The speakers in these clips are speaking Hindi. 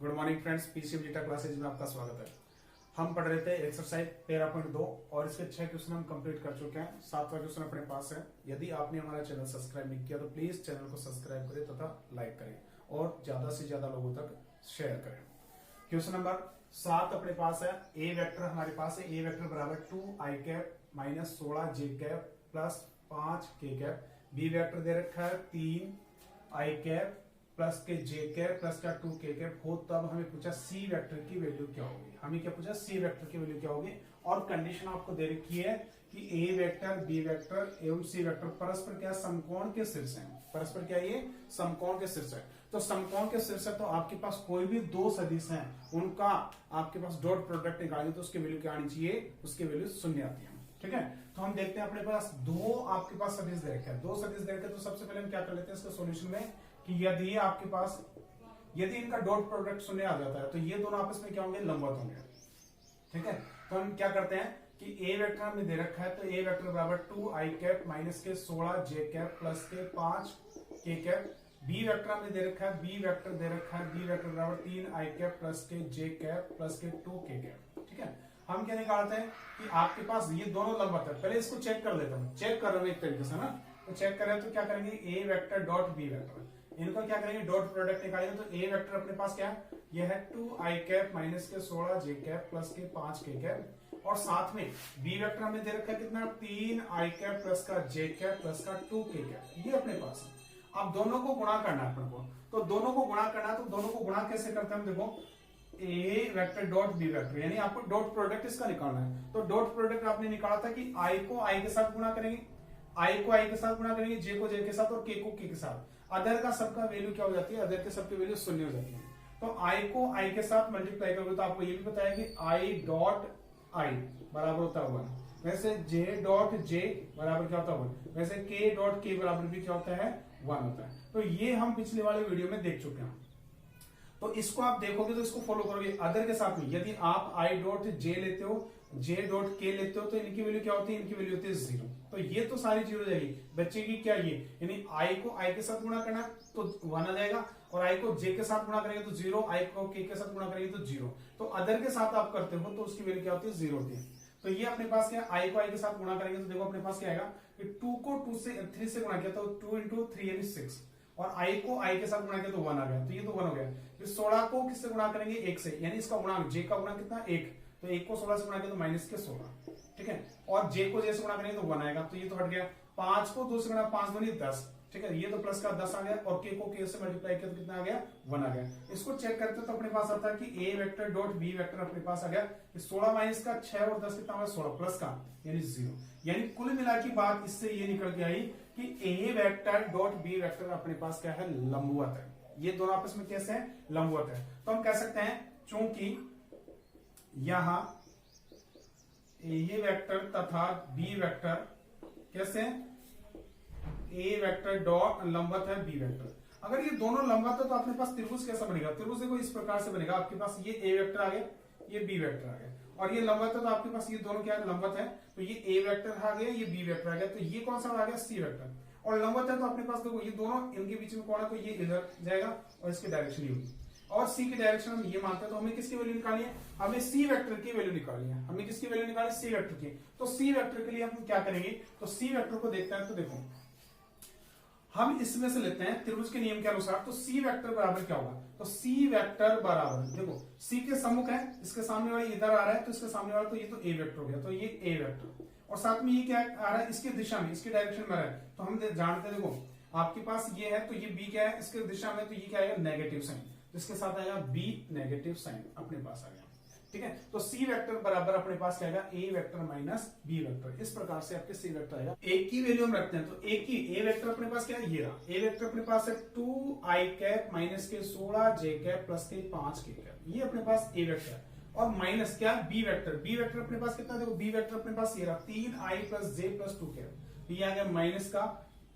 Good morning friends, PCM zeta classes में आपका स्वागत है। हम पढ़ रहे थे एक्सरसाइज 13.2 और इसके 6 क्वेश्चन हम कंप्लीट कर चुके हैं। 7वां क्वेश्चन अपने पास है। यदि आपने हमारा चैनल सब्सक्राइब नहीं किया तो प्लीज चैनल को सब्सक्राइब करें तथा लाइक करें और ज्यादा से ज्यादा लोगों तक शेयर करें। क्वेश्चन नंबर 7 अपने पास है। ए वेक्टर हमारे पास है। ए वेक्टर बराबर 2i cap minus 16j cap plus 5k cap. B vector दे रखा है 3i कैप प्लस के जे कैप प्लस का 2k कैप हो। तब हमें पूछा सी वेक्टर की वैल्यू क्या होगी। हमें क्या पूछा, सी वेक्टर की वैल्यू क्या होगी। और कंडीशन आपको दे रखी है कि ए वेक्टर बी वेक्टर एवं सी वेक्टर परस्पर क्या समकोण के शीर्ष हैं। परस्पर क्या, ये समकोण के शीर्ष है। तो समकोण के शीर्ष है तो आपके पास कोई भी दो सदिश हैं, उनका आपके पास डॉट प्रोडक्ट निकालेंगे तो उसकी वैल्यू क्या आनी चाहिए, उसकी वैल्यू शून्य आती है। ठीक है, तो हम देखते हैं अपने पास दो आपके पास सदिश दे रखे हैं। दो सदिश दे रखे तो सबसे पहले हम क्या कर लेते हैं इसके सोल्यूशन में कि यदि आपके पास यदि इनका डॉट प्रोडक्ट शून्य आ जाता है तो ये दोनों आपस में क्या होंगे, लंबवत होंगे। ठीक है, तो हम क्या करते हैं कि ए वेक्टर हमें दे रखा है तो ए वेक्टर बराबर 2i कैप माइनस के 16j कैप प्लस के 5k कैप। बी वेक्टर हमें दे रखा है, बी वेक्टर दे रखा है, बी वेक्टर बराबर 3i कैप प्लस के j कैप प्लस के 2k कैप। ठीक है, हम क्या निकालते हैं कि आपके पास ये दोनों लंबवत है। पहले इसको चेक कर लेता हूं, चेक कर रहा हूं एक तरीके से ना। तो चेक करें तो क्या करेंगे, ए वेक्टर डॉट बी वेक्टर, इनको क्या करेंगे डॉट प्रोडक्ट निकालेंगे। तो ए वेक्टर अपने पास क्या है, यह है 2i कैप माइनस के 16j कैप प्लस के 5k कैप। और साथ में बी वेक्टर हमें दे रखा है कितना, 3i कैप प्लस का j कैप प्लस का 2k कैप। ये अपने पास है। अब दोनों को गुणा करना है अपने को, तो दोनों को गुणा करना है। तो दोनों को गुणा कैसे करते हैं हम देखो, ए वेक्टर डॉट बी वेक्टर, यानी आपको डॉट प्रोडक्ट इसका निकालना है। तो डॉट प्रोडक्ट आपने निकाला था कि आई को आई के साथ गुणा करेंगे, आई को आई के साथ गुणा करेंगे, जे को जे के साथ और के को के साथ। अदर का सबका वैल्यू क्या हो जाती है, अदर के सबकी वैल्यू शून्य हो जाती है। तो आई को आई के साथ मल्टीप्लाई करोगे तो आपको ये भी पता है कि आई डॉट आई बराबर होता है 1। वैसे जे डॉट जे बराबर क्या होता है 1। वैसे के डॉट के बराबर भी क्या होता है, 1 होता है। तो ये हम पिछले वाले वीडियो में देख चुके हैं। तो इसको आप देखोगे तो इसको फॉलो करोगे अदर के साथ में। यदि आप आई डॉट जे लेते हो, जे डॉट के लेते हो तो इनकी वैल्यू क्या होती है, इनकी वैल्यू होती है 0। तो ये तो सारी चीज हो जाएगी बच्चे की क्या, ये यानी आई को आई के साथ गुणा करना तो 1 आ जाएगा, और आई को जे के साथ गुणा करेंगे तो 0, आई को के साथ गुणा करेंगे तो 0। तो अदर के साथ आप करते हो तो उसकी वैल्यू क्या होती है, 0 होती है। तो ये अपने पास क्या, आई को आई के साथ गुणा करेंगे तो देखो अपने पास क्या आएगा कि 2 को 3 से गुणा किया तो 2 into 3 यानी 6, और आई को आई के साथ गुणा किया तो 1 आ गया। तो ये तो 1 हो गया। फिर 16 को किससे गुणा करेंगे, 1 से, यानी इसका गुणा जे का गुणा कितना, 1। तो 1 को 16 से गुणा किया तो माइनस के 16। ठीक है, और जे को जे से गुणा करेंगे तो 1 आएगा। तो ये तो हट गया। 5 को 2 से गुणा, 5 दूनी 10। ठीक है, ये तो प्लस का 10 आ गया, और के को के से मल्टीप्लाई किया तो कितना आ गया, 1 आ गया। इसको चेक करते तो अपने पास आता है कि A vector dot B vector अपने पास आ गया 16 माइनस का 6 और 10 कितना हुआ, 16 प्लस का यानी 0। यानी कुल मिला की बात इससे ये निकल के आई कि A vector dot B vector अपने पास क्या है, लंबवत है। ये दोनों आपस में कैसे है, लंबवत है। तो हम कह सकते हैं चूंकि यहां ए वेक्टर तथा बी वेक्टर कैसे, ए वेक्टर डॉट लंबवत है बी वेक्टर। अगर ये दोनों लंबवत है तो अपने पास त्रिभुज कैसा बनेगा, त्रिभुज देखो इस प्रकार से बनेगा। आपके पास ये ए वेक्टर आ गया, ये बी वेक्टर आ गया, और ये लंबवत है तो आपके पास ये दोनों क्या है, लंबवत है। तो ये ए वेक्टर आ गया, ये बी वेक्टर आ गया, तो ये कौन सा आ गया, सी वेक्टर। और लंबवत है तो अपने पास देखो ये दोनों इनके बीच में कौन है, तो ये इधर जाएगा और इसकी डायरेक्शन ये होगी। और सी की डायरेक्शन हम ये मानते हैं, तो हमें किसकी वैल्यू निकालनी है, हमें सी वेक्टर की वैल्यू निकालनी है। हमें किसकी वैल्यू निकालनी है, सी वेक्टर की। तो सी वेक्टर के लिए हम क्या करेंगे, तो सी वेक्टर को देखते हैं। तो देखो हम इसमें से लेते हैं त्रिभुज के नियम के अनुसार। तो सी वेक्टर बराबर क्या होगा, तो सी वेक्टर बराबर देखो सी के सम्मुख है, इसके सामने वाला इधर आ रहा है तो इसके सामने वाला, तो ये तो ए वेक्टर हो गया। तो ये ए वेक्टर, और साथ में ये क्या आ रहा है, इसकी दिशा में, इसकी डायरेक्शन में आ रहा है। तो हम जानते हैं, देखो आपके पास ये है तो ये बी क्या है, इसके दिशा में, तो ये क्या आएगा, नेगेटिव साइन। तो इसके साथ आएगा बी नेगेटिव साइन अपने पास आ गया। ठीक है, तो सी वेक्टर बराबर अपने पास क्या आएगा, ए वेक्टर माइनस बी वेक्टर। इस प्रकार से आपके सी वेक्टर आएगा। एक की वैल्यू हम रखते हैं, तो एक की ए वेक्टर अपने पास क्या है, ये रहा। ए वेक्टर अपने पास है 2i कैप माइनस के 16j कैप प्लस के 5k कैप। ये अपने पास ए वेक्टर है। और माइनस क्या, बी वेक्टर। बी वेक्टर अपने पास कितना, देखो बी वेक्टर अपने पास ये रहा 3i प्लस जे प्लस 2 कैप। ये आ गया माइनस का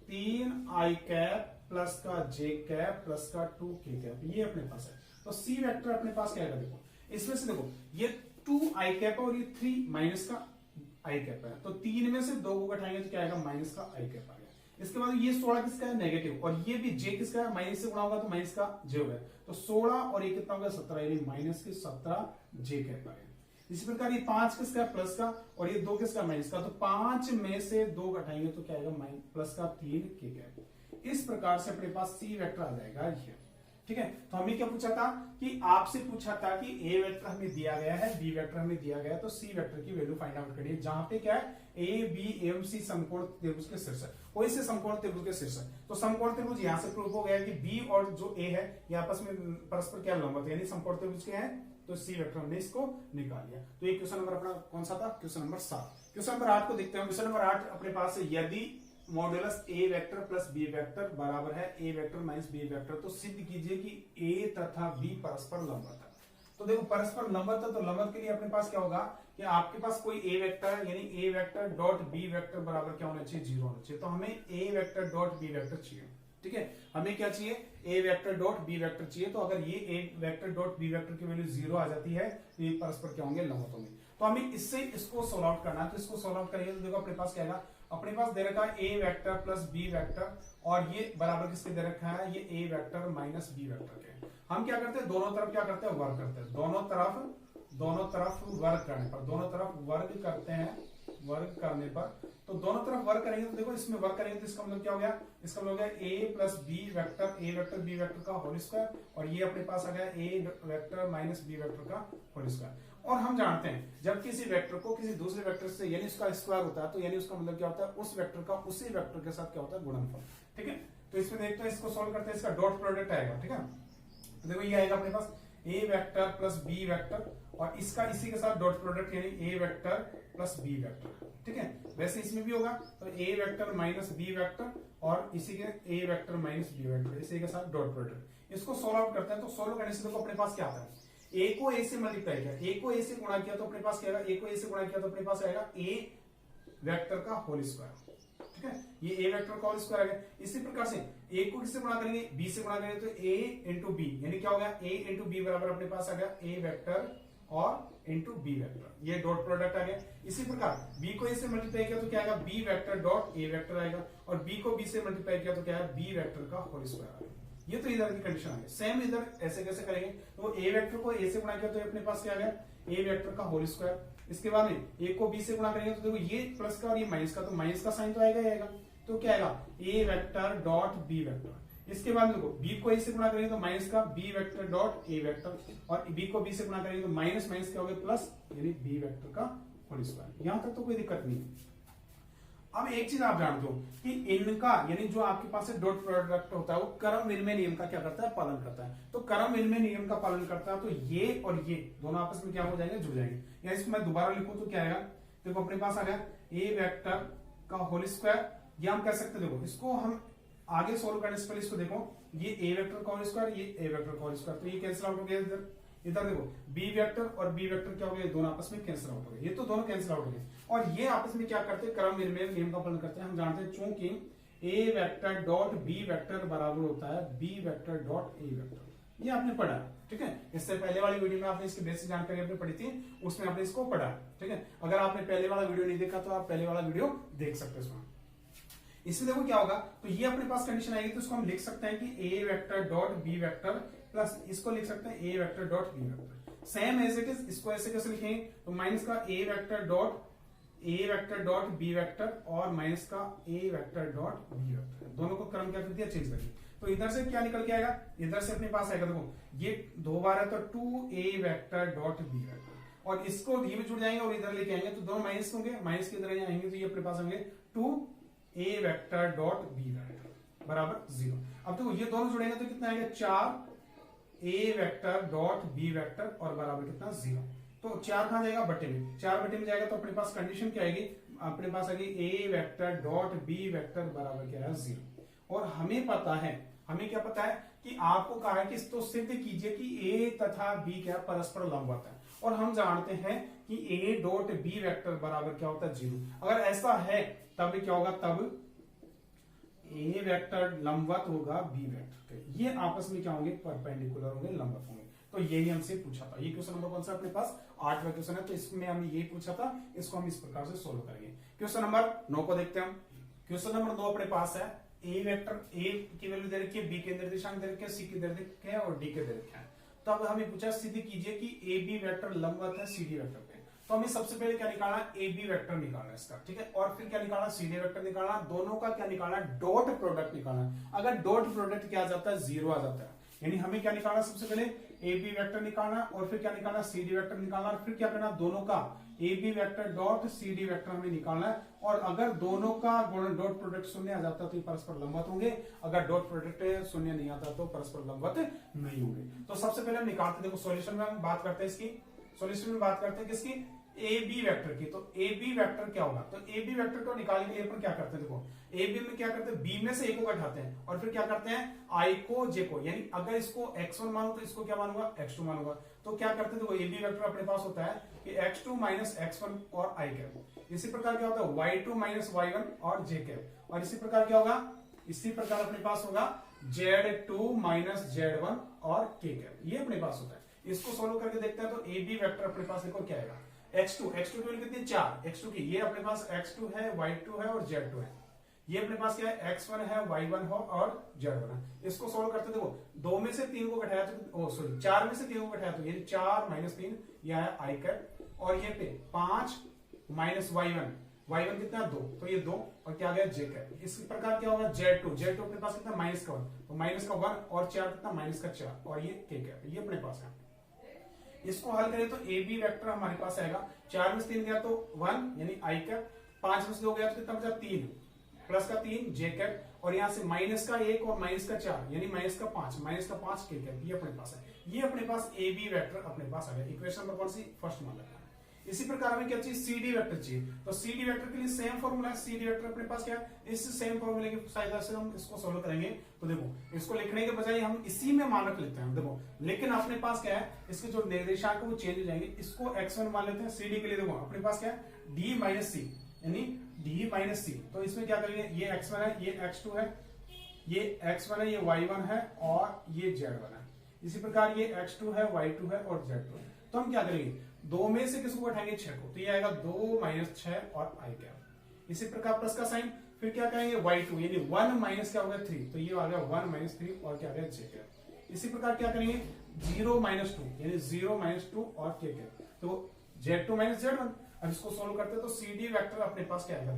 3i कैप प्लस का जे कैप प्लस का 2k कैप। ये अपने पास है। तो सी वेक्टर अपने पास क्या आएगा, देखो इसमें से देखो ये 2i कैप और ये 3 माइनस का i कैप है। तो 3 में से 2 को घटाएंगे तो क्या आएगा, माइनस का i कैप आ गया। इसके बाद ये 16 किसका है, नेगेटिव, और ये भी जे किसका है, माइनस से गुणा होगा तो माइनस का जे होगा, तो 16 और ये कितना होगा 17, यानी माइनस के 17 जे कह पाए। इसी प्रकार ये 5 किसका है, प्लस का, और ये 2 किसका, माइनस का, तो 5 में से 2 घटाएंगे तो क्या आएगा, प्लस का 3 के क्या। इस प्रकार से अपने पास सी वेक्टर आ जाएगा ये, ठीक है। तो हमें क्या पूछा था कि आपसे पूछा था कि ए वेक्टर हमें दिया गया है, बी वेक्टर हमें दिया गया है, तो सी वेक्टर की वैल्यू फाइंड आउट करिए, जहां पे क्या है ए बी एवं सी समकोण त्रिभुज के शीर्षक, कोई से समकोण त्रिभुज के शीर्षक, तो समकोण त्रिभुज यहां से प्रूव हो गया कि बी और जो ए है ये आपस में परस्पर क्या लंबवत है, यानी समकोण त्रिभुज के हैं, तो सी वेक्टर हमने इसको निकाल लिया। तो ये क्वेश्चन नंबर अपना कौन सा था, क्वेश्चन नंबर 7। क्वेश्चन नंबर 8 को देखते हैं। क्वेश्चन नंबर 8 अपने पास है, यदि मॉड्यूलस ए वेक्टर प्लस बी वेक्टर बराबर है ए वेक्टर माइनस बी वेक्टर, तो सिद्ध कीजिए कि ए तथा बी परस्पर लंबवत है। तो देखो परस्पर लंबवत है, तो लंबवत के लिए अपने पास क्या होगा कि आपके पास कोई ए वेक्टर है, यानी ए वेक्टर डॉट बी वेक्टर बराबर क्या होना चाहिए, 0 होना चाहिए। तो हमें ए वेक्टर डॉट बी वेक्टर चाहिए, ठीक है। हमें क्या चाहिए, ए वेक्टर डॉट बी वेक्टर चाहिए। तो अगर ये ए वेक्टर डॉट बी वेक्टर की वैल्यू 0 आ जाती है तो ये परस्पर क्या होंगे, लंबवत होंगे। तो हमें इससे इसको सोल्व आउट करना है, तो इसको सोल्व आउट करेंगे तो देखो अपने पास क्या आएगा, अपने पास दे रखा है ए वेक्टर प्लस बी वेक्टर, और ये बराबर किसके दे रखा है, ये ए वेक्टर माइनस बी वेक्टर के। हम क्या करते हैं, दोनों तरफ क्या करते हैं, वर्ग करते हैं, दोनों तरफ वर्ग करने पर, दोनों तरफ वर्ग करते हैं, वर्ग करने पर, तो दोनों तरफ वर्ग करेंगे तो देखो इसमें वर्ग करेंगे तो इसका मतलब क्या हो गया, इसका मतलब हो गया ए प्लस बी वेक्टर, ए वेक्टर बी वेक्टर का होल स्क्वायर, और ये अपने पास आ गया ए वेक्टर माइनस बी वेक्टर का होल स्क्वायर। और हम जानते हैं जब किसी वेक्टर को किसी दूसरे वेक्टर से यानी उसका स्क्वायर होता है, तो यानी उसका मतलब क्या होता है, उस वेक्टर का उसी वेक्टर के साथ क्या होता है, गुणनफल, ठीक है। तो इसमें देखते हैं, इसको सोल्व करते हैं, इसका डॉट प्रोडक्ट आएगा, ठीक है। तो देखो ये आएगा अपने पास ए वेक्टर प्लस बी वेक्टर, और इसका इसी के साथ डॉट प्रोडक्ट यानी ए वेक्टर प्लस बी वेक्टर, ठीक है। वैसे इसमें भी होगा तो ए वेक्टर माइनस बी वेक्टर, और इसी के ए वेक्टर माइनस बी वेक्टर, इसी के साथ डॉट प्रोडक्ट। इसको सोल्व आउट करते हैं, तो सोल्व करने से देखो अपने पास क्या आता है, ए को ए से मल्टीप्लाई किया, ए को ए से गुणा किया तो अपने पास क्या आएगा, ए को ए से गुणा किया तो अपने पास आएगा ए वेक्टर का होल स्क्वायर, ठीक है। ये ए वेक्टर का होल स्क्वायर आ गया। इसी प्रकार से ए को किससे गुणा करेंगे, बी से गुणा करेंगे, तो ए इंटू बी, यानी क्या हो गया, ए इंटू बी बराबर अपने पास आ गया ए वेक्टर और इंटू बी वेक्टर, ये डॉट प्रोडक्ट आ गया। इसी प्रकार बी को ए से मल्टीप्लाई किया तो क्या आएगा, B vector dot A vector आएगा, और बी को बी से मल्टीप्लाई किया तो क्या है, बी वेक्टर का होल स्क्वायर आएगा। ये तो इधर की कंडीशन आ गई। सेम इधर ऐसे कैसे करेंगे, तो ए वेक्टर को ए से गुणा किया तो अपने पास क्या आ गया, ए वेक्टर का होल स्क्वायर। इसके बाद में ए को बी से गुणा करेंगे तो देखो ये प्लस का और ये माइनस का, तो माइनस का साइन तो आएगा ही आएगा, तो क्या आएगा, ए वेक्टर डॉट बी वेक्टर। इसके बाद देखो बी को ए से गुणा करेंगे तो माइनस का, B vector dot A vector, और बी को बी से गुणा करेंगे तो माइनस माइनस क्या हो गया, प्लस, यानी बी वेक्टर का होल स्क्वायर। यहां तक तो कोई दिक्कत नहीं। अब एक चीज आप जान दो कि इनका यानी जो आपके पास डॉट प्रोडक्ट होता है वो क्रम विनिमय नियम का क्या करता है, पालन करता है। तो क्रम विनिमय नियम का पालन करता है, तो ये और ये दोनों आपस में क्या हो जाएंगे, जुड़ जाएंगे। या इसको मैं दोबारा लिखूं तो क्या आएगा, देखो अपने पास आ गया ए वेक्टर का होल स्क्वायर, या हम कह सकते हैं देखो इसको हम आगे सोल्व करने से पहले इसको देखो, ये ए वेक्टर का होल स्क्वायर, ये ए वेक्टर का होल स्क्वायर, तो ये कैंसिल आउट हो गया। इधर देखो बी वेक्टर और बी वेक्टर क्या हो गया, दोनों आपस में कैंसिल आउट हो गए, ये तो दोनों कैंसिल आउट हो गए, और ये आपस में क्या करते हैं, क्रम विनिमय नियम का पालन करते हैं। हम जानते हैं चूंकि A vector dot B vector बराबर होता है B vector dot A vector, ये आपने पढ़ा, ठीक है। इससे पहले वाली वीडियो में आपने इसकी बेसिक जानकारी आपने पढ़ी थी, उसमें आपने इसको पढ़ा, ठीक है। अगर आपने पहले वाला वीडियो नहीं देखा तो आप पहले वाला वीडियो देख सकते हैं। इसमें देखो क्या होगा, तो ये अपने पास कंडीशन आएगी, तो इसको हम लिख सकते हैं कि A vector dot B vector plus इसको लिख सकते हैं A vector dot B vector, same as it is. इसको ऐसे कैसे लिखेंगे, तो माइनस का A vector dot B vector और माइनस का A vector dot B vector, दोनों को क्रम क्या कर दिया, चेंज कर दिया। तो इधर से क्या निकल के आएगा, इधर से अपने पास आएगा, देखो ये 2 बार है तो 2a vector dot B vector, और इसको ये भी जुड़ जाएंगे और इधर लेके आएंगे तो दोनों माइनस होंगे, माइनस के इधर आएंगे तो ये अपने पास होंगे 2a vector dot B vector बराबर 0। अब देखो ये दोनों जुड़ेंगे तो कितना आएगा, 4a vector dot B vector और बराबर कितना 0। तो 4 कहां जाएगा, बटे में, 4 बटे में जाएगा तो अपने पास कंडीशन क्या आएगी, अपने पास आएगी a vector dot B vector बराबर क्या है 0। और हमें पता है, हमें क्या पता है कि आपको कहा है कि तो सिद्ध कीजिए कि a तथा b क्या परस्पर लंबवत है, और हम जानते हैं कि a डॉट b वेक्टर बराबर क्या होता है 0। अगर ऐसा है तब क्या होगा, तब a वेक्टर लंबवत होगा b वेक्टर के, ये आपस में क्या होंगे, परपेंडिकुलर होंगे, लंबवत होंगे। तो यही हमसे पूछा था। ये क्वेश्चन नंबर कौन सा अपने पास 8वां क्वेश्चन है, तो इसमें हमने यही पूछा था, इसको हम इस प्रकार से सोल्व करेंगे। क्वेश्चन नंबर 9 को देखते हैं हम। क्वेश्चन नंबर 2 अपने पास है ए वेक्टर, ए की वैल्यू दे रखी है, बी के निर्देशांक दे रखे हैं, सी के दे रखे हैं और डी के दे रखे हैं। तो अब हमें पूछा सीधी कीजिए कि ए बी वेक्टर लंबवत है सी डी वेक्टर पे। तो हमें सबसे पहले क्या निकालना, ए बी वेक्टर निकालना इसका, ठीक है, और फिर क्या निकालना, सी डी वेक्टर निकालना, दोनों का क्या निकालना, डॉट प्रोडक्ट निकालना। अगर डॉट प्रोडक्ट क्या आ जाता है, जीरो आ जाता है, यानी हमें क्या निकालना, सबसे पहले ए बी वेक्टर निकालना और फिर क्या निकालना, सी डी वेक्टर निकालना और फिर क्या करना, दोनों का A B vector dot C D vector हमें निकालना है। और अगर दोनों का डॉट प्रोडक्ट शून्य आ जाता तो ये परस्पर लंबवत होंगे, अगर डॉट प्रोडक्ट शून्य नहीं आता तो परस्पर लंबवत नहीं होंगे। तो सबसे पहले हम निकालते, देखो सॉल्यूशन में हम बात करते हैं इसकी, सॉल्यूशन में बात करते हैं किसकी, ए बी वेक्टर की। तो ए बी वेक्टर क्या होगा, तो ए बी वेक्टर को निकालने के लिए अपन क्या करते हैं, देखो ए बी में क्या करते हैं, बी में से ए को घटाते हैं और फिर क्या करते हैं, आई को जे को, यानी अगर इसको x1 मानू तो इसको क्या मानूंगा, x2 मानूंगा। तो क्या करते हैं, देखो ए बी वेक्टर अपने पास होता है कि x2 माइनस x1 और i कैप। इसी प्रकार क्या होता है y2 माइनस y1 और j कैप। और इसी प्रकार क्या होगा, इसी प्रकार अपने पास होगा z2 माइनस z1 और k कैप, ये अपने पास होता है। इसको सोल्व करके देखते हैं तो ए बी वेक्टर अपने पास देखो क्या आएगा, x2 की वैल्यू कितनी, 4, x2 की, ये अपने पास x2 है, y2 है और z2 है। ये अपने पास क्या है, x1 है, y1 है और z1 है। इसको सोल्व करते देखो 2 में से 3 को घटाया तो, सॉरी 4 में से 3 को घटाया तो ये 4 माइनस 3 ये आया आई कैप। और ये पे 5 माइनस y1 कितना 2, तो ये 2 और क्या आ गया j कैप। इस प्रकार क्या होगा, z2 अपने पास कितना माइनस का 1, तो माइनस का 1 और 4 कितना माइनस का 4 और ये k कैप, ये अपने पास है। इसको हल करें तो ए बी वेक्टर हमारे पास आएगा, 4 में से 3 गया तो 1 यानी आई कैप, 5 में से 2 गया तो कितना बचा 3 प्लस का 3 जे कैप, और यहां से माइनस का 1 और माइनस का 4 यानी माइनस का 5 के कैप, ये अपने पास है। ये अपने पास ए बी वेक्टर अपने पास आ गया। इक्वेशन नंबर कौन सी, फर्स्ट मान लेना है। इसी प्रकार हमें क्या चाहिए, सी डी वेक्टर चाहिए। तो सी डी वेक्टर के लिए सेम फॉर्मूला है, सी डी वेक्टर अपने पास क्या है, इस सेम फॉर्मूले की सहायता से हम इसको सोल्व करेंगे। तो देखो इसको लिखने के बजाय हम इसी में मान रख लेते हैं, देखो लेकिन अपने पास क्या है, इसके जो निर्देशांक है वो चेंज हो जाएंगे। इसको x1 मान लेते हैं, सी डी के लिए देखो अपने पास क्या है, डी माइनस सी यानी डी माइनस सी। तो इसमें क्या करेंगे, ये x1 है, ये x2 है, ये x1 है, ये y1 है और ये z1 है। इसी प्रकार ये x2 है, y2 है और z2 है। तो हम क्या करेंगे, 2 में से किसको घटाएंगे, 6 को, तो ये आएगा 2 माइनस 6 और आई कैप। इसी प्रकार प्लस का साइन, फिर क्या करेंगे y2 यानी 1 माइनस क्या हो गया 3, तो ये आ गया 1 माइनस 3 और क्या आ गया j कैप। इसी प्रकार क्या करेंगे 0 माइनस 2 यानी 0 माइनस 2 और k कैप, तो z2 माइनस z1। अब इसको सोल्व करते हैं तो सी डी वेक्टर अपने पास क्या आएगा,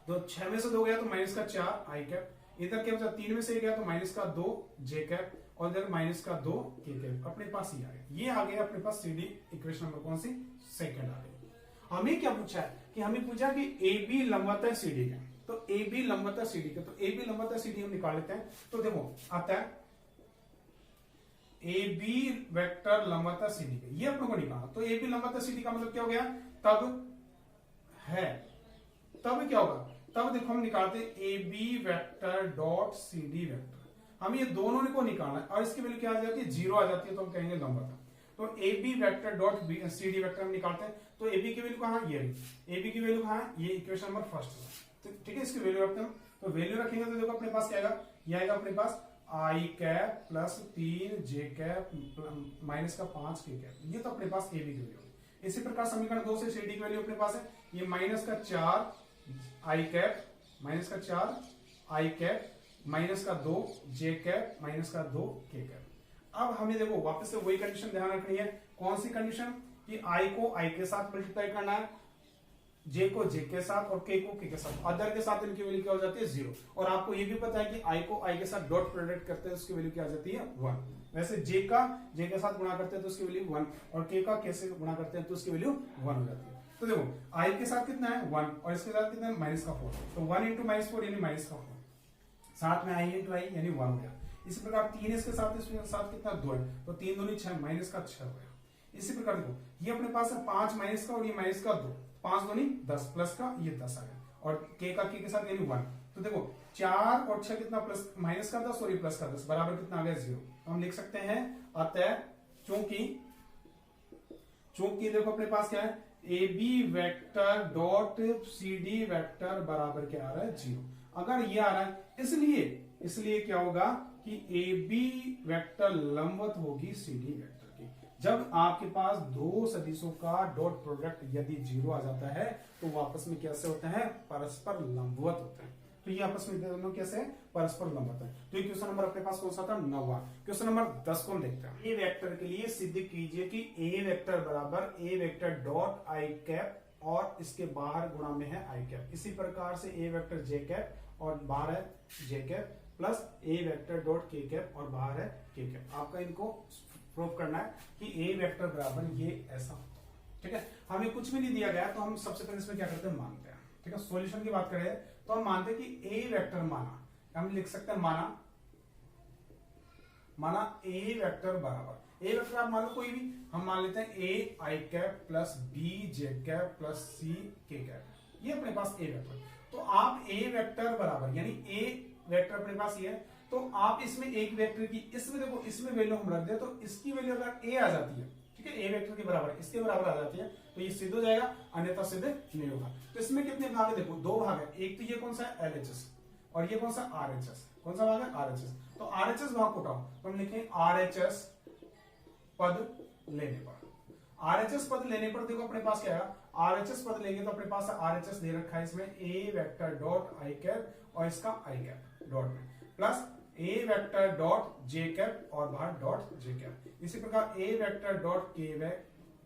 तो 6 में से 2 गया तो माइनस का 4 आई कैप, इधर क्या बचा 3 में से गया तो माइनस का 2 जे कैप और इधर माइनस का 2 के कैप। अपने पास ये आ गया, ये आ गया अपने पास सी डी। इक्वेशन नंबर कौन सी, सेकंड आ गई। हमें क्या पूछा है कि हमें पूछा कि ए बी लंबवत है सी डी का, तो ए बी लंबवत है सी डी का, तो ए बी लंबवत है सी डी हम निकाल लेते हैं। तो देखो आता है ए बी वेक्टर लंबवत सी डी का, ये अपने को निकालना। तो ए बी लंबवत सी डी का मतलब क्या हो गया, तब है, तब क्या होगा, तब देखो हम निकालते A B vector dot C D vector. हम ये दोनों को निकालना है और इसकी वैल्यू क्या आ जाती है, 0 आ जाती है, तो हम कहेंगे लंबवत। तो A B vector dot C D vector हम निकालते हैं। तो ए बी की वैल्यू कहां, ये ए बी की वैल्यू कहां है, ये इक्वेशन नंबर फर्स्ट है। तो ठीक है, इसकी वैल्यू रखते हैं। तो वैल्यू रखेंगे तो देखो अपने पास क्या आएगा, ये आएगा अपने पास आई कैप प्लस 3 जे कैप माइनस का 5 के कैप, ये तो अपने पास ए बी की वैल्यू। इसी प्रकार समीकरण 2 से सी डी की वैल्यू अपने पास है, ये माइनस का 4 आई कैप माइनस का 4 आई कैप माइनस का 2 जे कैप माइनस का 2 के कैप। अब हमें देखो वापस से वही कंडीशन ध्यान रखनी है। कौन सी कंडीशन, कि आई को आई के साथ मल्टीप्लाई करना है, जे को जे के साथ और के को के के साथ। अदर के साथ इनकी वैल्यू क्या हो जाती है, 0। और आपको ये भी पता है कि आई को आई के साथ डॉट प्रोडक्ट करते हैं, उसकी वैल्यू क्या आ जाती है 1। वैसे जे का जे के साथ गुणा करते हैं तो उसकी वैल्यू 1 और के का के से गुणा करते हैं तो उसकी वैल्यू 1 हो जाती है। तो देखो आई के साथ कितना है 1 और इसके साथ कितना है माइनस का 4, तो 1 इंटू माइनस 4 यानी माइनस का 4, साथ में आई इंटू आई यानी 1 हो गया। इसी प्रकार 3 इसके साथ कितना 2 है, तो 3 दूनी 6 माइनस का 6 हो गया। इसी प्रकार देखो ये अपने पास है 5 माइनस का और ये माइनस का 2, 5 दूनी 10 प्लस का ये 10 आ गया और के का के साथ यानी 1। तो देखो 4 और 6 कितना प्लस माइनस का 10 और ये प्लस का 10 बराबर कितना आ गया 0। तो हम लिख सकते हैं अतः चूंकि देखो अपने पास क्या है, A B vector dot C D vector बराबर क्या आ रहा है 0। अगर ये आ रहा है इसलिए क्या होगा कि ए बी वेक्टर लंबवत होगी सी डी वेक्टर की। जब आपके पास दो सदिशों का डॉट प्रोडक्ट यदि 0 आ जाता है तो वो आपस में कैसे होते हैं, परस्पर लंबवत होते हैं। तो ये आपस में दोनों कैसे परस्पर लंबवत है। तो ये क्वेश्चन नंबर अपने पास कौन सा था, 9वां। क्वेश्चन नंबर 10 को हम देखते हैं। ए वेक्टर के लिए सिद्ध कीजिए कि ए वेक्टर बराबर ए वेक्टर डॉट आई कैप और इसके बाहर गुणा में है आई कैप। इसी प्रकार से ए वेक्टर जे कैप और बाहर है जे कैप प्लस ए वेक्टर डॉट के कैप और बाहर है के कैप। आपका इनको प्रूफ करना है कि ए वेक्टर बराबर ये ऐसा। ठीक है, हमें कुछ भी नहीं दिया गया तो हम सबसे पहले इसमें क्या करते हैं, मानते हैं। ठीक है, सॉल्यूशन की बात करें तो हम मानते हैं कि ए वेक्टर माना, हम लिख सकते हैं माना ए वेक्टर बराबर, ए वेक्टर आप मान लो कोई भी, हम मान लेते हैं A I cap plus B J cap plus C K cap, ये अपने पास ए वेक्टर। तो आप ए वेक्टर बराबर यानी ए वेक्टर अपने पास ये है, तो आप इसमें एक वेक्टर की, इसमें देखो इसमें वैल्यू हम रख दे तो इसकी वैल्यू अगर ए आ जाती है, ठीक है, ए वेक्टर के बराबर इसके बराबर आ जाती है तो ये सिद्ध हो जाएगा, अन्यथा सिद्ध नहीं होगा। तो इसमें कितने भाग है, देखो दो भाग है। एक तो ये कौन सा है, एलएचएस, और ये कौन सा आरएचएस, कौन सा भाग है, आरएचएस। तो आरएचएस भाग को उठाओ तो हम लिखेंगे आरएचएस पद लेने पर, आरएचएस पद लेने पर देखो अपने पास क्या है, आरएचएस पद लेंगे तो अपने पास आरएचएस दे रखा है इसमें ए वेक्टर डॉट आई कैप और इसका आई कैप डॉट में प्लस ए वेक्टर डॉट जे कैप और बाहर डॉट जे कैप। इसी प्रकार ए वेक्टर डॉट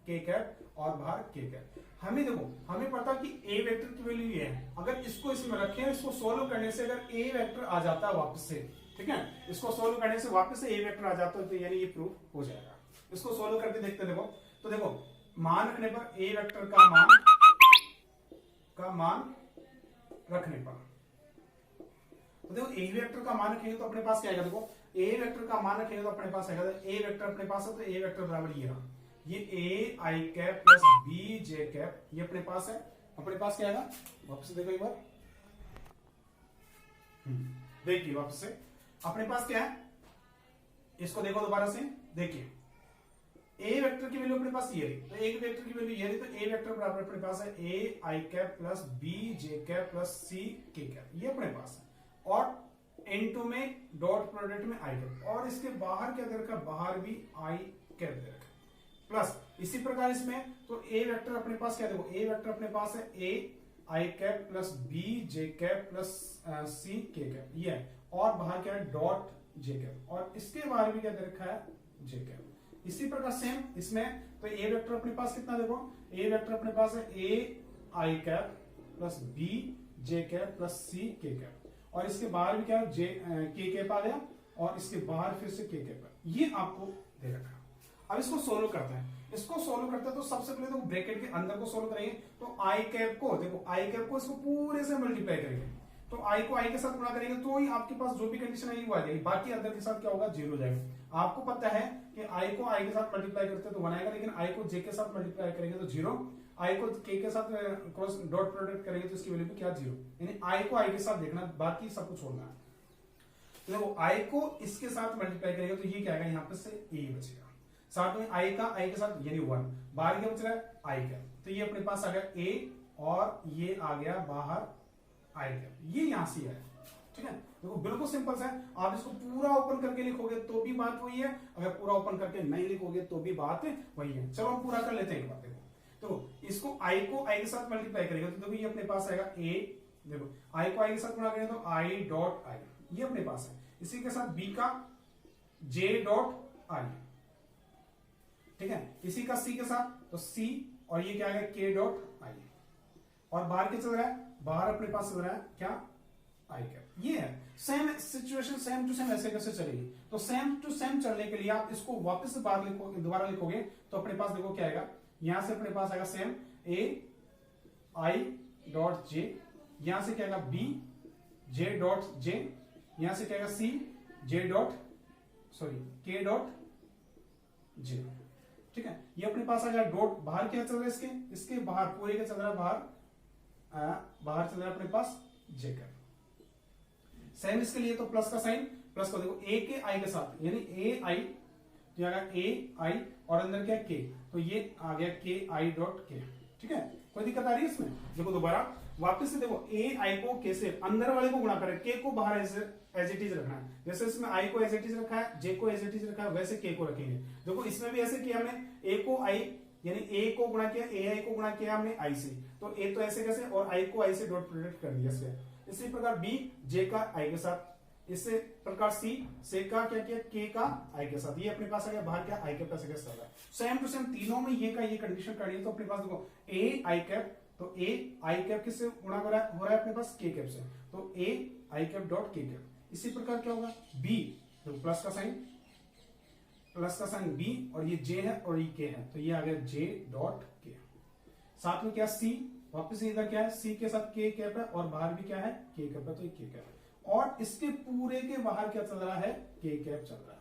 के कैप और बाहर के कैप। हमें देखो हमें पता कि ए वेक्टर की वैल्यू ये है, अगर इसको इसमें रखें, इसको सोल्व करने से अगर ए वेक्टर आ जाता है वापस से, ठीक है, इसको सोल्व करने से वापस से ए वेक्टर आ जाता है तो यानी ये प्रूफ हो जाएगा। इसको सोल्व करके देखते देखो, तो देखो मान रखने पर ए वेक्टर का मान रखने पर, तो देखो ए वेक्टर का मान रखेंगे तो अपने पास क्या आएगा, देखो ए वेक्टर का मान रखेंगे तो अपने पास आएगा, ए वेक्टर अपने पास है तो ए वेक्टर बराबर ये रहा, ये A I cap plus B J cap, ये अपने पास है। अपने पास क्या आएगा, वापस देखो एक बार, देखिए वापस से अपने पास क्या है, इसको देखो दोबारा से, देखिए ए वेक्टर की वैल्यू अपने पास ये रही, तो एक वेक्टर की वैल्यू ये रही, तो ए वेक्टर बराबर अपने पास है A I cap plus B J cap plus C K cap, ये अपने पास है। और N2 में डॉट प्रोडक्ट में आई कैप, और इसके बाहर क्या दे रखा, बाहर भी आई कैप दे रखा प्लस इसी प्रकार इसमें, तो ए वेक्टर अपने पास क्या, देखो ए वेक्टर अपने पास है A I cap plus B J cap plus C K cap, ये है, और बाहर क्या है डॉट जे कैप, और इसके बाहर भी क्या दे रखा है जे कैप। इसी प्रकार सेम इसमें, तो ए वेक्टर अपने पास कितना, देखो ए वेक्टर अपने पास है A I cap plus B J cap plus C K cap, और इसके बाहर भी क्या है जे के कैप आ गया, और इसके बाहर फिर से के कैप, ये आपको दे रखा। अब इसको सोल्व करते हैं, इसको सोल्व करते हैं तो सबसे पहले तो ब्रैकेट के अंदर को सोल्व करेंगे, तो आई कैप को देखो, आई कैप को इसको पूरे से मल्टीप्लाई करेंगे, तो आई को आई के साथ गुणा करेंगे तो ही आपके पास जो भी कंडीशन आई वो आ जाएगी, बाकी अंदर के साथ क्या होगा, जीरो हो जाएगा। आपको पता है कि आई को आई के साथ मल्टीप्लाई करते हैं तो वन आएगा, लेकिन आई को जे के साथ मल्टीप्लाई करेंगे तो जीरो, आई को के साथ क्रॉस डॉट प्रोडक्ट करेंगे तो इसकी वैल्यू भी क्या, जीरो। यानी आई को आई के साथ देखना, बाकी सब कुछ छोड़ना है। तो देखो आई को इसके साथ मल्टीप्लाई करेंगे तो ये क्या आएगा, यहाँ पे से ए बचेगा, साथ में आई का आई के साथ यानी वन, बाहर क्या बच रहा है आई का, तो ये अपने पास आ गया ए, और ये आ गया बाहर आई का, ये यहां से है। ठीक है, देखो बिल्कुल सिंपल सा है, आप इसको पूरा ओपन करके लिखोगे तो भी बात वही है, अगर पूरा ओपन करके नहीं लिखोगे तो भी बात वही है। चलो हम पूरा कर लेते हैं एक बार, देखो तो इसको आई को आई के साथ मल्टीप्लाई करेंगे तो देखो ये अपने पास आएगा ए, देखो आई को आई के साथ गुणा करेंगे तो आई डॉट आई, ये अपने पास है। इसी के साथ बी का जे डॉट आई, ठीक है, इसी का सी के साथ तो सी, और ये क्या है के डॉट आई, और बाहर क्या चल रहा है, बाहर अपने पास चल रहा है क्या, आई कैप। ये है same situation, same to same ऐसे कैसे चलेगी, तो सेम टू सेम चलने के लिए आप इसको वापस से बाहर लिखोगे, दोबारा लिखोगे तो अपने पास देखो क्या आएगा, यहां से अपने पास आएगा same A I dot J, यहां से क्या आएगा बी जे डॉट जे, यहां से क्या आएगा सी जे डॉट सॉरी के डॉट जे। ठीक है, ये अपने पास आ गया डॉट, बाहर क्या चल रहा है इसके बाहर पूरे का चल रहा है बाहर चल रहा है अपने पास जे का। सेम इसके लिए तो प्लस का साइन, प्लस को देखो ए के आई के साथ यानी ए आई, तो ए आई और अंदर क्या के, तो ये आ गया के आई डॉट के। ठीक है, कोई दिक्कत आ रही है इसमें, देखो दोबारा वापस से देखो ए आई को के से अंदर वाले को गुणा करें, के को बाहर ऐसे एज इट इज रखना है। जैसे इसमें आई को एज इट इज रखा है, जे को एज इट इज रखा है, वैसे के को रखेंगे। देखो इसमें भी ऐसे किया हमने, ए को आई यानी ए को गुणा किया, ए आई को गुणा किया हमने आई से, तो ए तो ऐसे कैसे, और आई को आई से डॉट प्रोडक्ट कर दिया इसमें। इसी प्रकार बी जे का आई के साथ, इसी प्रकार सी से का क्या किया, के का आई के साथ, ये अपने पास आ गया बाहर क्या, आई के पास के साथ है। सेम टू सेम तीनों में ये का ये कंडीशन करनी है। तो अपने पास देखो ए आई कैप, तो ए आई कैप किससे गुणा हो रहा है अपने पास, के कैप से, तो ए आई कैप डॉट के कैप। इसी प्रकार क्या होगा बी, तो प्लस का साइन, प्लस का साइन बी, और ये जे है और ये के है, तो ये आ गया जे डॉट के। साथ में क्या सी, वापस इधर क्या है, सी के साथ के कैप है, और बाहर भी क्या है, के कैप है, तो ये के कैप है। और इसके पूरे के बाहर क्या चल रहा है, के कैप चल रहा है।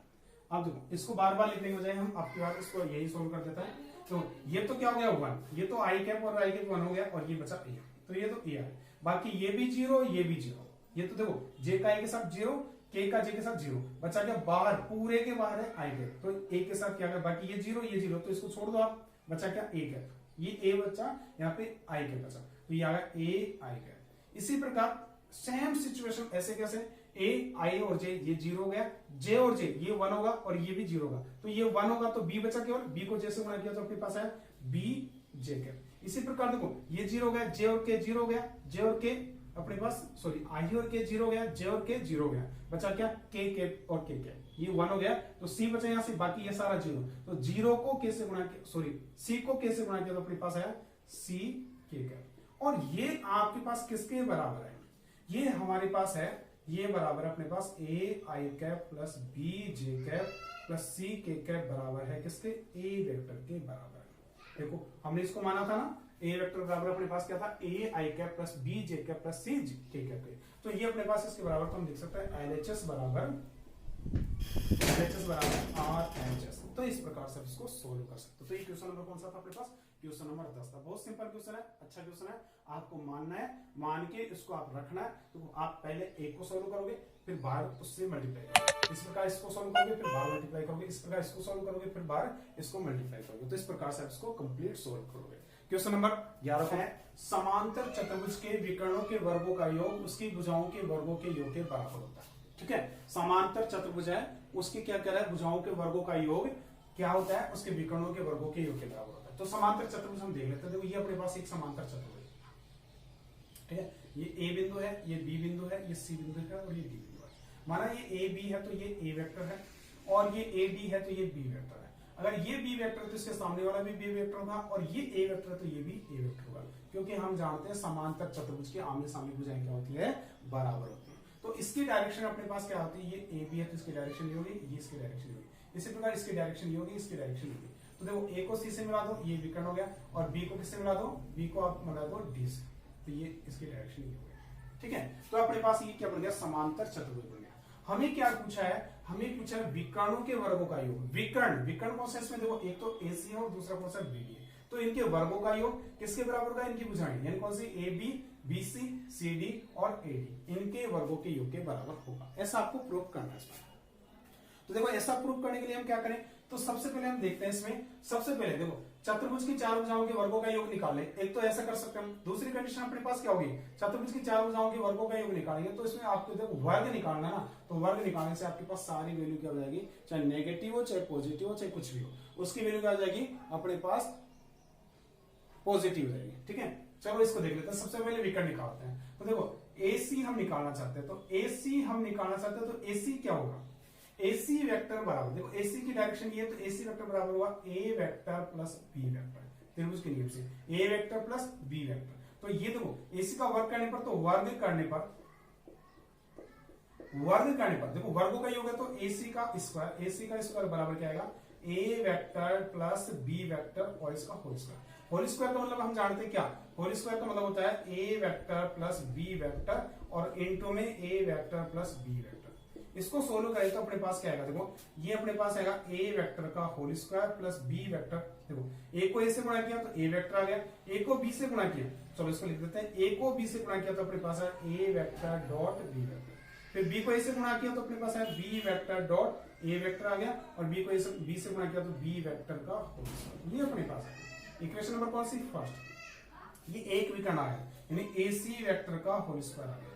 अब देखो इसको बार बार लिखने के बजाय हम आपके बाद इसको यही सोल्व कर देता है। तो ये तो क्या हो गया 1, ये तो आई कैप और आई कैप 1 हो गया, और ये बचा ए, तो ये तो ए है। बाकी ये भी 0, ये भी 0, ये तो देखो जे का ए के साथ 0, के का जे के साथ 0, बचा क्या बाहर, पूरे के बाहर है आई कैप, तो ए के साथ क्या, बाकी ये 0 ये 0, तो इसको छोड़ दो आप, बचा क्या ए कैप, ये ए बचा, यहाँ पे आई कैप बचा, तो ये आ गया ए आई कैप। इसी प्रकार सेम सिचुएशन ऐसे कैसे, ए आई और जे ये 0 हो गया, जे और जे ये 1 होगा, और ये भी 0 होगा, तो ये 1 होगा, तो बी बचा केवल, बी को जे से गुणा किया तो अपने पास है बी जे कैप। इसी प्रकार देखो ये 0 हो गया, जे और के 0 हो गया, जे और के अपने पास सॉरी आई और के 0 हो गया, जे और के 0 हो गया, बचा क्या के कैप और के कैप, ये 1 हो गया, तो सी बचा यहाँ से, बाकी ये सारा 0, तो 0 को के से गुणा किया, सॉरी सी को के से गुणा किया तो अपने पास आया सी के कैप। और ये आपके पास किसके बराबर है, ये हमारे पास है, ये बराबर है अपने पास A I cap plus B J cap plus C K cap बराबर है किसके, ए वेक्टर के बराबर है। देखो हमने इसको माना था ना, ए वेक्टर बराबर अपने पास क्या था, A I cap plus B J cap plus C K cap के, तो ये अपने पास इसके बराबर, तो हम लिख सकते हैं एलएचएस बराबर आरएचएस। तो इस प्रकार से इसको सोल्व कर सकते हो। तो ये क्वेश्चन नंबर कौन सा था अपने पास, क्वेश्चन नंबर 10 था। बहुत सिंपल क्वेश्चन है, अच्छा क्वेश्चन है, आपको मानना है, मान के इसको आप रखना है। तो आप पहले एक को सोल्व करोगे, फिर बाहर उससे मल्टीप्लाई करोगे, इस प्रकार इसको सोल्व करोगे, फिर बाहर मल्टीप्लाई करोगे, इस प्रकार इसको सोल्व करोगे, फिर बाहर इसको मल्टीप्लाई करोगे, तो इस प्रकार से आप इसको कंप्लीट सोल्व करोगे। क्वेश्चन नंबर 11 है, समांतर चतुर्भुज के विकर्णों के वर्गों का योग उसकी भुजाओं के वर्गों के योग के बराबर होता है। ठीक है, समांतर चतुर्भुज है, उसकी क्या कह रहा है, भुजाओं के वर्गों का योग क्या होता है, उसके विकर्णों के वर्गों के योग के बराबर होता है। तो समांतर चतुर्भुज हम देख लेते हैं। देखो ये अपने पास एक समांतर चतुर्भुज, ठीक है, ये ए बिंदु है, ये बी बिंदु है, ये सी बिंदु है, और ये डी बिंदु है। माना ये ए बी है तो ये ए वेक्टर है, और ये ए डी है तो ये बी वेक्टर है। अगर ये बी वेक्टर है तो इसके सामने वाला भी बी वेक्टर होगा, और ये ए वेक्टर है तो ये भी ए वेक्टर होगा, क्योंकि हम जानते हैं समांतर चतुर्भुज के आमने सामने भुजाएं क्या होती है, बराबर होती है। तो इसकी डायरेक्शन अपने पास क्या होती है, ये ए बी है तो इसकी डायरेक्शन ये होगी, ये इसकी डायरेक्शन होगी, इसी प्रकार इसकी डायरेक्शन ये होगी, इसकी डायरेक्शन होगी। तो देखो ए को सी से मिला दो, ये विकर्ण हो गया, और बी को किससे मिला दो, बी को आप मिला दो डी से, तो ये इसकी डायरेक्शन ये हो गया। ठीक है, तो अपने पास ये क्या बन गया, समांतर चतुर्भुज बन गया। हमें क्या पूछा है, हमें पूछा है विकर्णों के वर्गों का योग। विकर्ण कौन सा, इसमें देखो एक तो एसी है और दूसरा कौन सा बीडी है, तो इनके वर्गों का योग किसके बराबर होगा, इनकी भुजाएं, यानी कौन सी, A B, B C, C D और ए डी, इनके वर्गों के योग के बराबर होगा। ऐसा आपको प्रूफ करना है इसमें। तो देखो ऐसा प्रूफ करने के लिए हम क्या करें, तो सबसे पहले हम देखते हैं इसमें, सबसे पहले देखो चतुर्भुज की चार भुजाओं के वर्गों का योग निकालें। एक तो ऐसा कर सकते हैं हम। दूसरी कंडीशन अपने पास क्या होगी, चतुर्भुज की चार भुजाओं के वर्गों का योग निकालेंगे, तो इसमें आपको देखो वर्ग निकालना ना, तो वर्ग निकालने से आपके पास सारी वैल्यू क्या हो जाएगी, चाहे नेगेटिव हो, चाहे पॉजिटिव हो, चाहे कुछ भी हो, उसकी वैल्यू क्या हो जाएगी, अपने पास पॉजिटिव हो जाएगी। ठीक है, चलो इसको देख लेते हैं। सबसे पहले विकर्ण निकालते हैं। तो देखो AC हम निकालना चाहते हैं, तो AC हम निकालना चाहते हैं, तो AC क्या होगा, AC वेक्टर बराबर, देखो AC की डायरेक्शन ये है, तो AC वेक्टर बराबर हुआ A vector plus B vector, त्रिभुज के नियम से A vector plus B vector. तो ये देखो AC का वर्ग करने पर, तो वर्ग करने पर देखो वर्गों का योग है, तो AC का स्क्वायर बराबर क्या आएगा, A vector plus B vector और इसका होल स्क्वायर। होल स्क्वायर का मतलब हम जानते हैं क्या, होल स्क्वायर का मतलब होता है A vector plus B vector और इनटू में A vector plus B vector. इसको सोल्व करें तो अपने पास क्या आएगा, देखो ये अपने पास आएगा A वेक्टर का whole square plus B vector. देखो A को A से गुणा किया तो A वेक्टर आ गया, A को B से गुणा किया, चलो इसको लिख देते हैं, A को B से गुणा किया तो अपने पास है A vector dot B vector. फिर B को A से गुणा किया तो अपने पास है B vector dot A vector आ गया, और B को B से गुणा किया तो B वेक्टर का होल स्क्वायर। ये अपने पास है इक्वेशन नंबर कौन सी, फर्स्ट। ये एक विकर्ण आया, यानी AC वेक्टर का होल स्क्वायर आ गया।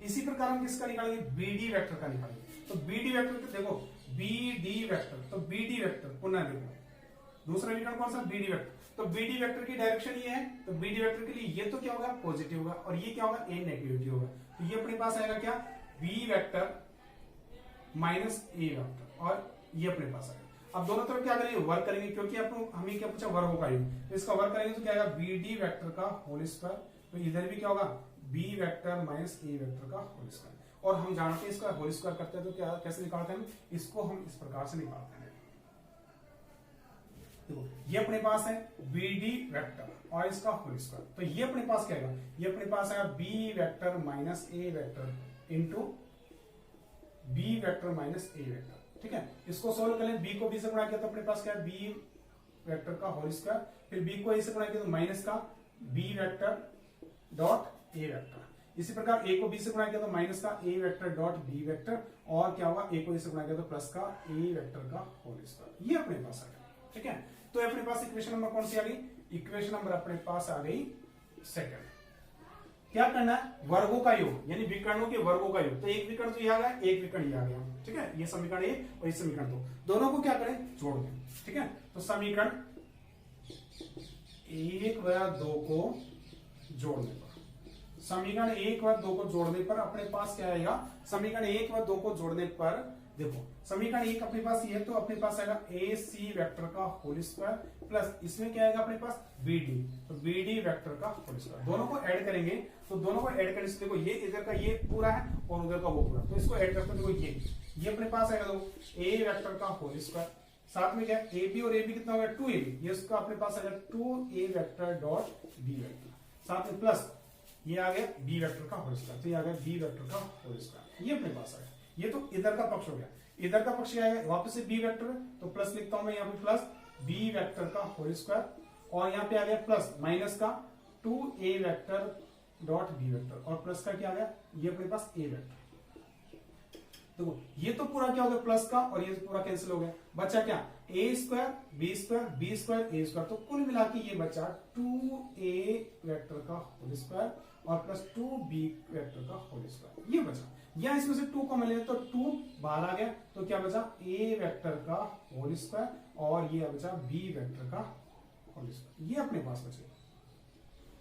इसी प्रकार हम किसका निकालेंगे, बीडी वेक्टर का निकालेंगे। तो बीडी वेक्टर देखो, बीडी वेक्टर, तो बीडी वेक्टर पुनः देखो, दूसरा विकर्ण कौन सा, बीडी वेक्टर। तो बीडी वेक्टर की डायरेक्शन ये है, तो बीडी वेक्टर के लिए ये तो क्या होगा, पॉजिटिव होगा, और ये क्या होगा, ए नेगेटिव होगा। तो ये अपने पास आएगा क्या, B vector minus A vector, और ये अपने पास आएगा। अब दोनों तरफ क्या करेंगे, वर्क करेंगे, क्योंकि हमें क्या पूछा, वर्गों का योग, तो इसका वर्क करेंगे तो क्या आएगा, बीडी वेक्टर का होल स्क्वायर। तो इधर भी क्या होगा, B vector minus A vector का होल स्क्वायर। और हम जानते हैं इसका होल स्क्वायर करते हैं तो क्या कैसे निकालते हैं, इसको हम इस प्रकार से निकालते हैं। देखो ये अपने पास है बीडी वेक्टर और इसका होल स्क्वायर, तो ये अपने पास क्या है, ये अपने पास है B vector minus A vector into B vector minus A vector. ठीक है, इसको सोल्व कर लें, बी को बी से गुणा किया तो अपने पास क्या है, बी वेक्टर का होल स्क्वायर, फिर बी को ए से गुणा किया तो माइनस का B vector dot A vector. इसी प्रकार ए को बी से गुणा किया तो माइनस का A vector dot B vector, और क्या होगा, ए को ए से गुणा किया तो प्लस का ए वेक्टर का होल स्क्वायर। ये अपने पास आ गया। ठीक है, तो अपने पास इक्वेशन नंबर कौन सी आ गई, इक्वेशन नंबर अपने पास आ गई सेकंड। क्या करना है, वर्गों का योग, यानी विकर्णों के वर्गों का योग। तो एक विकर्ण तो ये आ गया, एक विकर्ण ये आ गया। ठीक है, ये समीकरण ए और ये समीकरण दो, दोनों को क्या करें, जोड़ दें। ठीक है, तो समीकरण 1 व 2 को जोड़ने पर, समीकरण 1 व 2 को जोड़ने पर अपने पास क्या आएगा, समीकरण 1 व 2 को जोड़ने पर देखो, समीकरण 1 अपने पास ये, तो अपने पास आएगा ए सी वेक्टर का होल स्क्वायर प्लस इसमें क्या आएगा अपने पास बीडी, तो बीडी वेक्टर का होल स्क्वायर। दोनों को ऐड करेंगे, तो दोनों को ऐड करने से देखो ये इधर का ये पूरा है और उधर का वो पूरा, तो इसको ऐड करते हैं, देखो ये अपने पास आएगा देखो ए वेक्टर का होल स्क्वायर, साथ में क्या ए बी, और ए बी कितना होगा 2ab, ये उसका अपने पास आएगा 2a vector dot B vector, साथ में प्लस ये आ गया बी वेक्टर का होल स्क्वायर, तो ये आ गया बी वेक्टर का होल स्क्वायर। ये अपने पास आएगा, ये तो इधर का पक्ष हो गया। इधर का पक्ष क्या है, वापस से बी वेक्टर है, तो प्लस लिखता हूं मैं यहाँ पे प्लस बी वेक्टर का होल स्क्वायर, और यहाँ पे आ गया प्लस माइनस का 2a vector dot B vector, और प्लस का क्या आ गया, ये अपने पास a वेक्टर। देखो ये तो पूरा क्या हो गया प्लस का, और ये पूरा कैंसिल हो गया, बचा क्या, a square B square B square A square, तो कुल मिला के ये बचा 2a वेक्टर का होल स्क्वायर और प्लस 2b वेक्टर का होल स्क्वायर, ये बचा। या इसमें से 2 को मिले तो 2 बाहर आ गया, तो क्या बचा, a वेक्टर का होल स्क्वायर और ये बचा b वेक्टर का होल स्क्वायर, ये अपने पास बचेगा।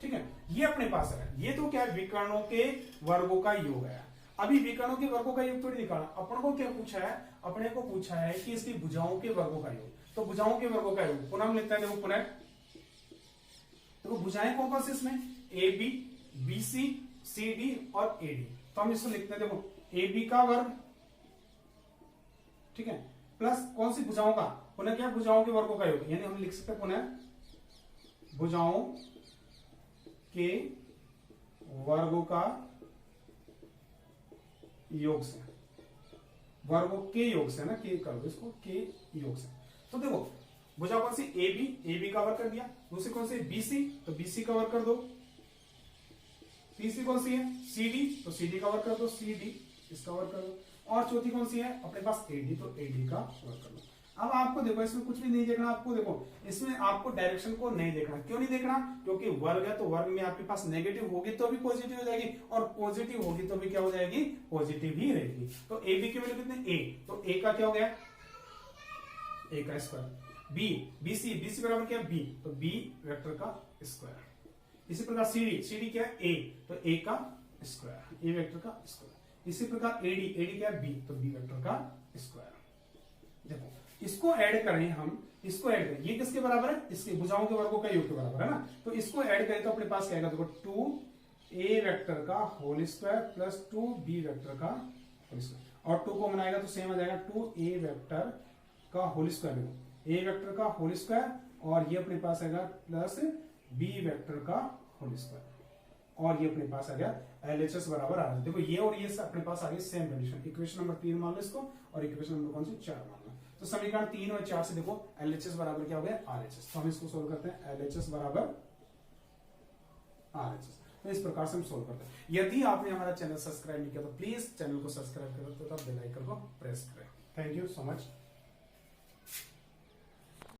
ठीक है, ये अपने पास है, ये तो क्या है, विकर्णों के वर्गों का योग है। अभी विकर्णों के वर्गों का योग थोड़ी निकाला, अपन को क्या पूछा है, अपने को पूछा है कि इसकी भुजाओं के वर्गों का योग। तो भुजाओं के वर्गों का योग पुनः हम लिखते हैं, देखो पुनः, देखो भुजाएं कौन कौन सी इसमें, A B, B C, C D और ए डी। तो हम इसको लिखते हैं, देखो ए बी का वर्ग, ठीक है, प्लस कौन सी भुजाओं का, पुनः क्या, भुजाओं के वर्गों का योग, यानी हम लिख सकते हैं पुनः भुजाओं के वर्गों का योग से, वर्गों के योग से ना, के कर दो इसको, के योग से। तो देखो भुजा कौन सी, ए बी का वर्ग कर दिया, दूसरी कौन सी बी सी, तो बी सी का वर्ग कर दो, तीसरी कौन सी है सी डी, तो सी डी का वर्ग कर दो, सी डी इसका वर्ग कर दो, और चौथी कौन सी है अपने पास ए डी, तो ए डी का वर्ग कर दो। अब आपको देखो इसमें कुछ भी नहीं देखना, आपको देखो इसमें आपको डायरेक्शन को नहीं देखना। क्यों नहीं देखना, क्योंकि वर्ग है, तो वर्ग में आपके पास नेगेटिव होगी तो भी पॉजिटिव हो जाएगी, और पॉजिटिव होगी तो भी क्या हो जाएगी, पॉजिटिव ही रहेगी। तो ए बी की वैल्यू कितने, ए, तो ए का क्या हो गया, ए का स्क्वायर, बी सी बराबर क्या, बी, तो बी वेक्टर का स्क्वायर। इसी प्रकार सी डी क्या है, ए, तो ए का स्क्वायर, ए वेक्टर का स्क्वायर। इसी प्रकार एडी क्या है, बी, तो बी वेक्टर का स्क्वायर। देखो इसको ऐड करें हम, इसको ऐड करें, ये किसके बराबर है, इसके भुजाओं के वर्गों का योग के बराबर है ना। तो इसको ऐड करें तो अपने पास क्या आएगा, देखो 2a वेक्टर का whole square plus 2b vector का होल स्क्वायर, और 2 को बनाएगा तो सेम आ जाएगा 2a वेक्टर का होल स्क्वायर, देखो a वेक्टर का होल स्क्वायर, और ये अपने पास आएगा प्लस b वेक्टर का होल स्क्वायर, और ये अपने पास आ गया LHS बराबर आ रहा है। देखो ये और ये अपने पास आ गया सेम कंडीशन। इक्वेशन नंबर 3 मान लो इसको, और इक्वेशन नंबर कौन सी 4 मान लो। तो समीकरण 3 और 4 से देखो LHS बराबर क्या हो गया, RHS। तो हम इसको सोल्व करते हैं, LHS बराबर RHS। तो इस प्रकार से हम सोल्व करते हैं। यदि आपने हमारा चैनल सब्सक्राइब नहीं किया तो प्लीज चैनल को सब्सक्राइब करो तथा बेल आइकन को प्रेस करें। Thank you so much.